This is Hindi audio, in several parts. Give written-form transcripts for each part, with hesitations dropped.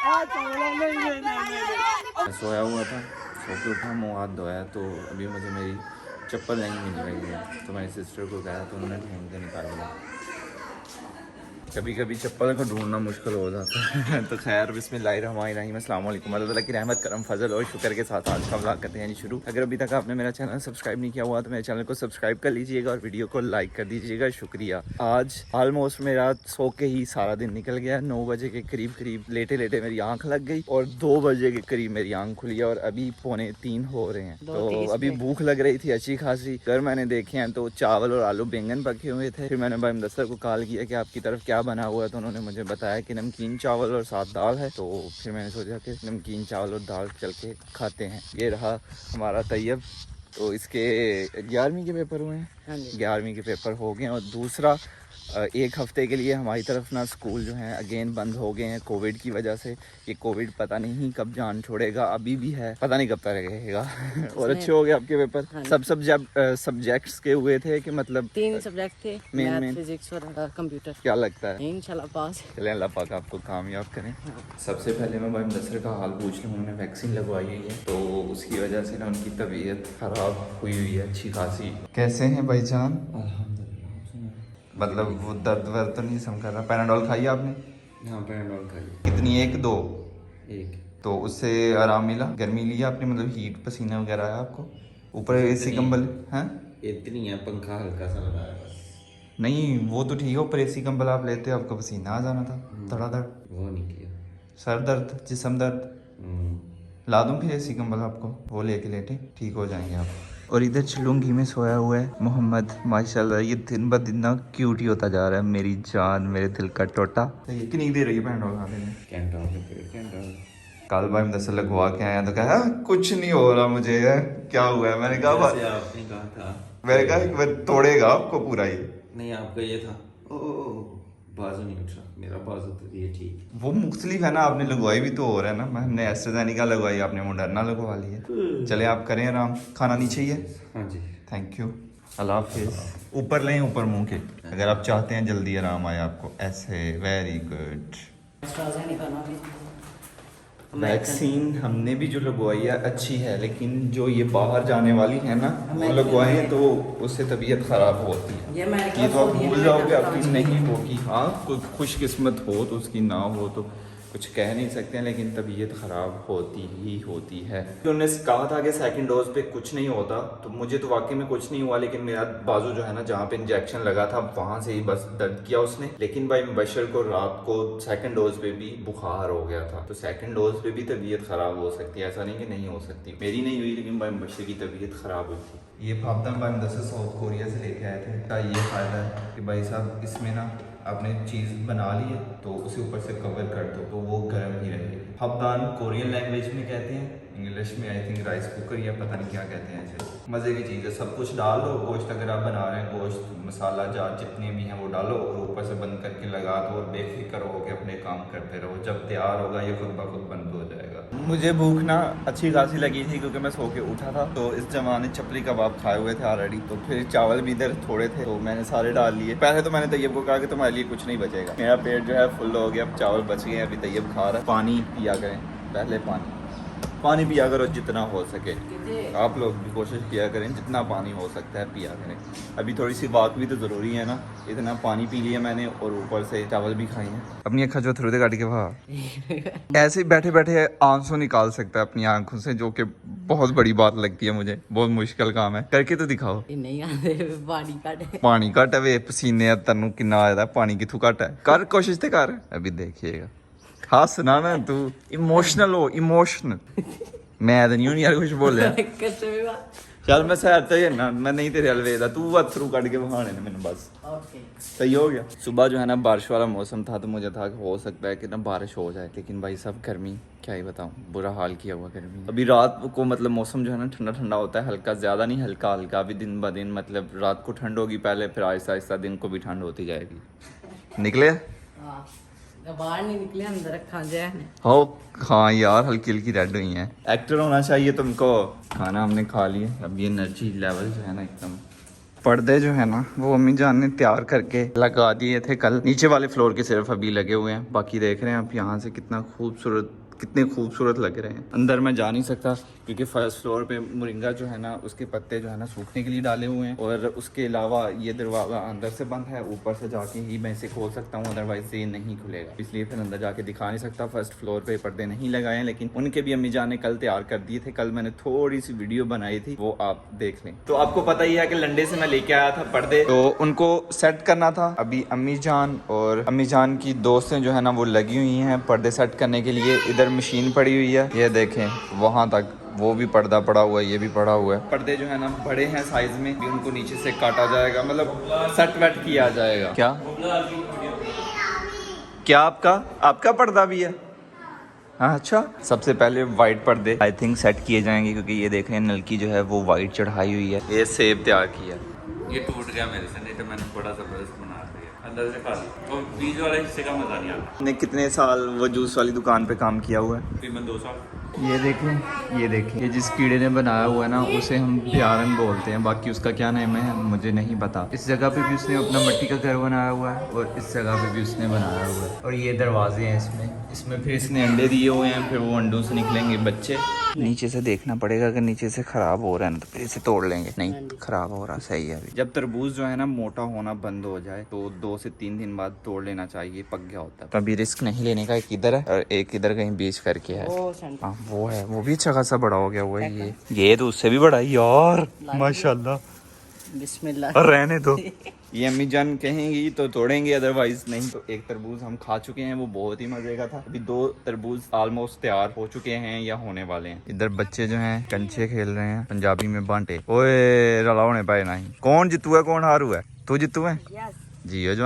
मैं सोया हुआ था, सो के उठा, मुँह हाथ धोया तो अभी मुझे मेरी चप्पल नहीं मिल रही है, तो मेरी सिस्टर को कहा तो उन्होंने ढूंढ के निकाल दिया। कभी कभी चप्पल को ढूंढना मुश्किल हो जाता है। तो खैर बिस्मिल्लाहिर्रहमानिर्रहीम, अस्सलाम वालेकुम, अल्लाह ताला की रहमत करम फजल और शुक्र के साथ आज का व्लॉग करते हैं शुरू। अगर अभी तक आपने मेरा चैनल सब्सक्राइब नहीं किया हुआ तो मेरे चैनल को सब्सक्राइब कर लीजिएगा और वीडियो को लाइक कर दीजिएगा, शुक्रिया। आज ऑलमोस्ट मेरा सो के ही सारा दिन निकल गया। 9 बजे के करीब लेटे लेटे मेरी आँख लग गई और 2 बजे के करीब मेरी आँख खुली और अभी 2:45 हो रहे हैं। तो अभी भूख लग रही थी अच्छी खासी। अगर मैंने देखे हैं तो चावल और आलू बैंगन पके हुए थे। फिर मैंने भाई मुदस्सर को कॉल किया कि आपकी तरफ क्या बना हुआ है, तो उन्होंने मुझे बताया कि नमकीन चावल और साथ दाल है। तो फिर मैंने सोचा कि नमकीन चावल और दाल चल के खाते हैं। ये रहा हमारा तैयब, तो इसके 11वीं के पेपर हुए हैं, 11वीं के पेपर हो गए। और दूसरा, 1 हफ्ते के लिए हमारी तरफ ना स्कूल जो हैं अगेन बंद हो गए हैं कोविड की वजह से। ये कोविड पता नहीं कब जान छोड़ेगा, अभी भी है, पता नहीं कब तक रहेगा। और अच्छे हो गए आपके पेपर? सब सब्जेक्ट्स के हुए थे कि मतलब 3 सब्जेक्ट थे, मेन फिजिक्स और कंप्यूटर। क्या लगता है इंशाल्लाह पास। चलें, अल्लाह पाक आपको कामयाब करें। सबसे पहले मैं भाई मुदस्सर का हाल पूछ लूँ। उन्होंने वैक्सीन लगवाई है तो उसकी वजह से ना उनकी तबीयत ख़राब हुई है अच्छी खासी। कैसे हैं भाईजान? मतलब वो दर्द वर्द तो नहीं समझ रहा? पैराडोल खाई आपने? हाँ पैराडोल खाई। कितनी? 1-2? एक। तो उससे आराम मिला? गर्मी लिया आपने, मतलब हीट पसीना वगैरह आया आपको? ऊपर एसी कंबल है? इतनी है, पंखा हल्का सा लगाया बस। नहीं वो तो ठीक है, ऊपर एसी कंबल आप लेते आपको पसीना आ जाना था धड़ाधड़। वो नहीं किया। सर दर्द, जिस्म दर्द? ला दूं फिर एसी कंबल आपको? वो लेके लेटे, ठीक हो जाएंगे आप। और इधर चुलूंगी में सोया हुआ है मोहम्मद, माशाल्लाह ये दिन ब दिन ना क्यूट ही होता जा रहा है। मेरी जान, मेरे दिल का टोटा। कितनी देर रही है पैराडोल खाने में? कैंटा। कल भाई मुदस्सर लगवा के आया तो कहा कुछ नहीं हो रहा मुझे है, क्या हुआ है? मैंने कहा आपने कहा था, मैंने कहा एक बार तोड़ेगा आपको पूरा ये। नहीं आपका ये था ओ बाजू नहीं उठ रहा, मेरा बाजू तो ये ठीक। वो मुख्तलिफ है ना, आपने लगवाई भी तो हो रहा है ना। हमने एस्ट्राजेनेका लगवाई, आपने मॉडर्ना लगवा ली है। चले आप करें आराम, खाना नहीं चाहिए? हाँ जी थैंक यू, अल्लाह हाफिज़। ऊपर लें, ऊपर मुंह के, अगर आप चाहते हैं जल्दी आराम आए आपको ऐसे। Very good. वैक्सीन हमने भी जो लगवाई है अच्छी है, लेकिन जो ये बाहर जाने वाली है ना वो लगवाएं तो उससे तबीयत ख़राब होती है। ये तो आप भूल जाओगे आपकी नहीं होगी। हाँ कोई खुशकिस्मत हो तो उसकी ना हो तो कुछ कह नहीं सकते हैं, लेकिन तबीयत ख़राब होती ही होती है। उन्होंने कहा था कि सेकंड डोज पे कुछ नहीं होता, तो मुझे तो वाकई में कुछ नहीं हुआ। लेकिन मेरा बाजू जो है ना, जहाँ पे इंजेक्शन लगा था वहाँ से ही बस दर्द किया उसने। लेकिन भाई मुबशर को रात को सेकंड डोज पे भी बुखार हो गया था, तो सेकंड डोज पे भी तबीयत ख़राब हो सकती है, ऐसा नहीं कि नहीं हो सकती। मेरी नहीं हुई लेकिन भाई मुबशर की तबीयत ख़राब हुई थी। ये फापदम भाई मुदस्सर साउथ कोरिया से लेके आए थे। का ये फ़ायदा है कि भाई साहब इसमें ना आपने चीज़ बना ली है तो उसे ऊपर से कवर कर दो तो वो गर्म ही रहेगी। फबदान कोरियन लैंग्वेज में कहते हैं, इंग्लिश में आई थिंक राइस कुकर या पता नहीं क्या कहते हैं इसे। मज़े की चीज़ है, सब कुछ डाल दो। गोश्त अगर आप बना रहे हैं, गोश्त मसाला जार जितने भी हैं वो डालो और ऊपर से बंद करके लगा दो और बेफिक्र हो के अपने काम करते रहो। जब तैयार होगा ये खुद ब खुद बंद हो जाएगा। मुझे भूख ना अच्छी खासी लगी थी क्योंकि मैं सो के उठा था, तो इस जमाने चपली कबाब खाए हुए थे ऑलरेडी। तो फिर चावल भी इधर थोड़े थे तो मैंने सारे डाल लिए। पहले तो मैंने तैयब को कहा कि तुम्हारे लिए कुछ नहीं बचेगा। मेरा पेट जो है फुल हो गया, अब चावल बच गए, अभी तैयब खा रहा है। पानी पिया करें, पहले पानी पिया करो जितना हो सके। आप लोग भी कोशिश किया करें जितना पानी हो सकता है पिया करें। अभी थोड़ी सी वॉक भी तो ज़रूरी है ना। इतना पानी पी लिया मैंने और ऊपर से चावल भी खाए हैं। अपनी अखा जो थोड़े काट के वहाँ ऐसे बैठे बैठे आंसू निकाल सकता है अपनी आंखों से, जो कि बहुत बड़ी बात लगती है मुझे। बहुत मुश्किल काम है, करके तो दिखाओ। नहीं आते पानी घट है वे पसीने तेन किन्ना आया पानी किथों घट है? कर कोशिश तो कर। अभी देखिएगा हंस ना ना तू, इमोशनल हो इमोशनल। मैं तो नहीं हूँ यार कुछ बोले। चल मैं सैर तो ना, मैं नहीं तेरे हल वेदा, तू अथरू कट के बहाने ने मैंने बस सही हो गया। सुबह जो है ना बारिश वाला मौसम था तो मुझे था कि हो सकता है कि ना बारिश हो जाए, लेकिन भाई सब गर्मी क्या ही बताऊँ, बुरा हाल किया हुआ गर्मी। अभी रात को मतलब मौसम जो है ना ठंडा ठंडा होता है, हल्का, ज़्यादा नहीं हल्का हल्का। अभी दिन ब दिन मतलब रात को ठंड होगी पहले, फिर आहिस्ता आहिस्ता दिन को भी ठंड होती जाएगी। निकले बाहर नहीं निकले, अंदर रखा जाए हो। हाँ यार हल्की हल्की रेड हुई हैं। एक्टर होना चाहिए तुमको। खाना हमने खा लिया, अब ये एनर्जी लेवल जो है ना एकदम पर्दे जो है ना वो अम्मी जान ने तैयार करके लगा दिए थे कल। नीचे वाले फ्लोर के सिर्फ अभी लगे हुए हैं, बाकी देख रहे हैं आप यहाँ से कितने खूबसूरत लग रहे हैं। अंदर मैं जा नहीं सकता क्योंकि फर्स्ट फ्लोर पे मोरिंगा जो है ना उसके पत्ते जो है ना सूखने के लिए डाले हुए हैं, और उसके अलावा ये दरवाज़ा अंदर से बंद है, ऊपर से जाके ही मैं इसे खोल सकता हूँ, अदरवाइज ये नहीं खुलेगा, इसलिए फिर अंदर जाके दिखा नहीं सकता। फर्स्ट फ्लोर पे पर्दे नहीं लगाए हैं, लेकिन उनके भी अम्मी जान ने कल तैयार कर दिए थे। कल मैंने थोड़ी सी वीडियो बनाई थी, वो आप देख लें। तो आपको पता ही है कि लंडे से मैं लेके आया था पर्दे, तो उनको सेट करना था। अभी अम्मी जान और अम्मी जान की दोस्तें जो है ना वो लगी हुई हैं पर्दे सेट करने के लिए। इधर मशीन पड़ी हुई है, ये देखें वहाँ तक वो भी पर्दा पड़ा हुआ है, ये भी पड़ा हुआ है। पर्दे जो है ना बड़े हैं साइज में, भी उनको नीचे से काटा जाएगा, मतलब सेट वेट किया जाएगा। क्या आपका पर्दा भी है? हाँ अच्छा। सबसे पहले वाइट पर्दे आई थिंक सेट किए जाएंगे, क्योंकि ये देख रहे हैं नलकी जो है वो वाइट चढ़ाई हुई है। ये सेब तैयार किया, ये टूट गया मेरे से, नहीं तो मैंने बड़ा जबरदस्त बना दिया। अंदर से खा ली, और बीज वाले हिस्से का मजा नहीं आता। ने कितने साल वो जूस वाली दुकान पे काम किया हुआ है? तकरीबन 2 साल। ये देखें ये जिस कीड़े ने बनाया हुआ है ना उसे हम प्यारन बोलते हैं, बाकी उसका क्या नाम है मुझे नहीं पता। इस जगह पे भी उसने अपना मिट्टी का घर बनाया हुआ है, और इस जगह पे भी उसने बनाया हुआ है, और ये दरवाजे हैं इसमें फिर इसने अंडे दिए हुए हैं, फिर वो अंडों से निकलेंगे बच्चे। नीचे से देखना पड़ेगा, अगर नीचे से खराब हो रहा है ना तो फिर इसे तोड़ लेंगे। नहीं खराब हो रहा सही है। अभी जब तरबूज जो है ना मोटा होना बंद हो जाए तो 2 से 3 दिन बाद तोड़ लेना चाहिए, पक गया होता है। तो अभी रिस्क नहीं लेने का, एक इधर है और एक इधर कहीं बीच करके है। वो है, वो भी अच्छा खासा बड़ा हो गया हुआ है। ये तो उससे भी बड़ा है यार, माशाल्लाह। बिस्मिल्लाह। रहने दो। ये अम्मी जान कहेंगी तो तोड़ेंगे, अदरवाइज नहीं। तो एक तरबूज हम खा चुके हैं, वो बहुत ही मजे का था। अभी 2 तरबूज ऑलमोस्ट तैयार हो चुके हैं या होने वाले हैं। इधर बच्चे जो हैं कंचे खेल रहे हैं, पंजाबी में बांटे। ओए रला होने पाए नहीं। कौन जितू है कौन हारू है? तू जितू है जी हो जो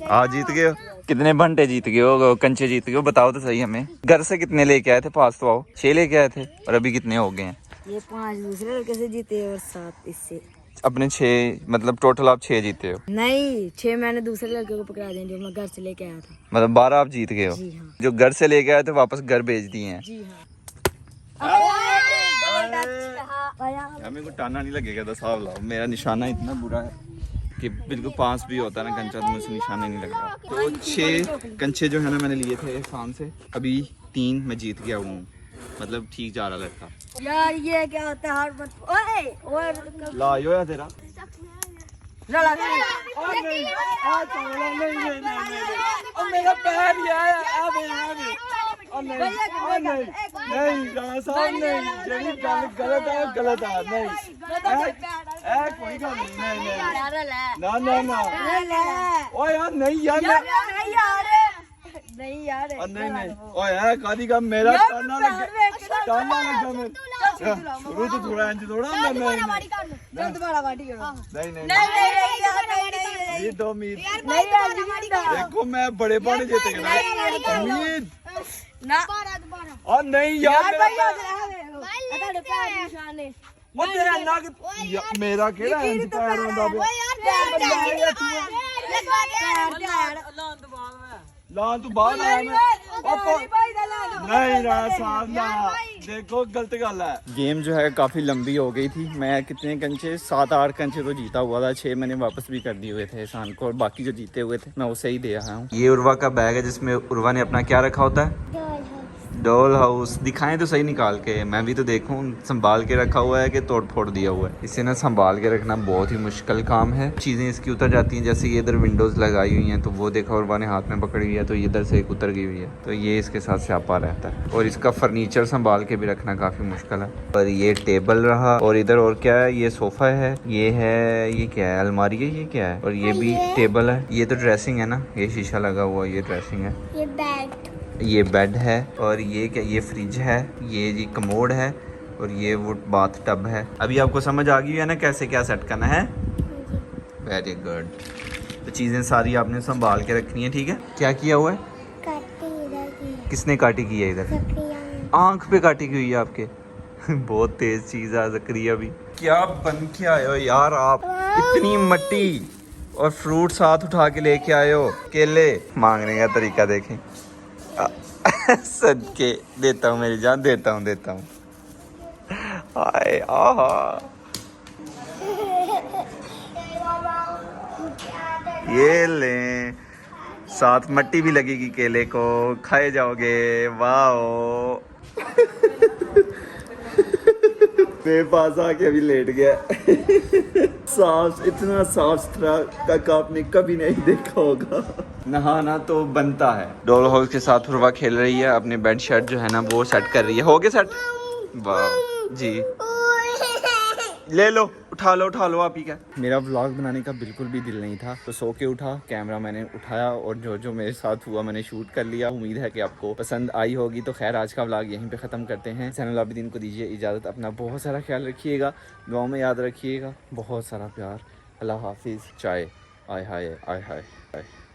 आज जीत गए हो। कितने घंटे जीत गए हो, कंचे जीत गए हो? बताओ तो सही हमें। घर से कितने लेके आए थे? 5 तो आओ, 6 लेके आए थे, और अभी कितने हो गए हैं? ये 5 दूसरे लड़के से जीते और 7 इससे। अपने 6 मतलब टोटल आप 6 जीते हो? नहीं 6 मैंने दूसरे लड़के को पकड़ा दिया जो मैं घर से लेके आया था। मतलब 12 आप जीत गए हो? जी हाँ। जो घर से लेके आए थे वापस घर भेज दिए हैं? जी हाँ। मेरे को टाना नहीं लगेगा, तो हिसाब लाओ। मेरा निशाना इतना बुरा है कि बिल्कुल 5 भी होता ना कंचा तो मुझसे निशाना नहीं लग रहा। तो 6 कंचे जो है ना मैंने लिए थे शाम से, अभी 3 मैं जीत गया हूँ, मतलब ठीक जा रहा लगता। यार ये क्या होता है? हार मत लायो या तेरा मेरा पैर गलत है नहीं कोई गल नहीं यार नहीं कादी का मेरा टाना लगा शुरू तो थोड़ा इंच थोड़ा नहीं 2 मीट देखो मैं बड़े पानी जीते उम्मीद और नहीं यार मेरा केड़ा इंच पैर होंदा लान तू बाहर आया नहीं रहा सामना देखो गलत गल है। गेम जो है काफी लंबी हो गई थी। मैं कितने कंचे 7-8 कंचे तो जीता हुआ था, 6 मैंने वापस भी कर दिए हुए थे शान को, और बाकी जो जीते हुए थे मैं उसे ही दे आया हूँ। ये उर्वा का बैग है जिसमें उर्वा ने अपना क्या रखा होता है? Doll house. दिखाएं तो सही निकाल के, मैं भी तो देखूं। संभाल के रखा हुआ है कि तोड़ फोड़ दिया हुआ है? इसे ना संभाल के रखना बहुत ही मुश्किल काम है। चीज़ें इसकी उतर जाती हैं, जैसे ये इधर विंडोज़ लगाई हुई हैं तो वो देखा उर्वा ने हाथ में पकड़ी हुई है, तो इधर से एक उतर गई हुई है, तो ये इसके साथ स्यापा रहता है। और इसका फर्नीचर संभाल के भी रखना काफ़ी मुश्किल है। और ये टेबल रहा, और इधर और क्या है? ये सोफ़ा है, ये क्या है? अलमारी है, ये क्या है? और ये भी टेबल है। ये तो ड्रेसिंग है ना, ये शीशा लगा हुआ, ये ड्रेसिंग है। ये बेड है, और ये क्या? ये फ्रिज है, ये जी कमोड है, और ये वो बाथ टब है। अभी आपको समझ आ गई है ना कैसे क्या सेट करना है? Very good. तो चीज़ें सारी आपने संभाल के रखनी है, ठीक है? क्या किया हुआ है? किसने काटी की है? इधर आंख पे काटी की हुई है आपके। बहुत तेज चीज़ है ज़करिया भी। क्या बन के आए हो यार आप? इतनी मट्टी और फ्रूट साथ उठा के लेके आए हो। केले मांगने का तरीका देखें। सदके देता हूँ मेरी जान, देता हूँ। आहा ये ले, साथ मट्टी भी लगेगी केले को, खाए जाओगे। वाओ मेरे पास आके अभी लेट गया। साफ, इतना साफ सुथरा तक आपने कभी नहीं देखा होगा। नहाना तो बनता है। डॉल हाउस के साथ उर्वा खेल रही है, अपने बेड शर्ट जो है ना वो सेट कर रही है। हो गए सेट? वाह जी, ले लो, उठा लो आप ही क्या। मेरा व्लॉग बनाने का बिल्कुल भी दिल नहीं था, तो सो के उठा, कैमरा मैंने उठाया और जो जो मेरे साथ हुआ मैंने शूट कर लिया। उम्मीद है कि आपको पसंद आई होगी। तो खैर आज का व्लॉग यहीं पे ख़त्म करते हैं। सैनुल आबिदीन को दीजिए इजाज़त। अपना बहुत सारा ख्याल रखिएगा, दुआओं में याद रखिएगा। बहुत सारा प्यार। अल्लाह हाफिज़। चाय आय हाय आय हाय।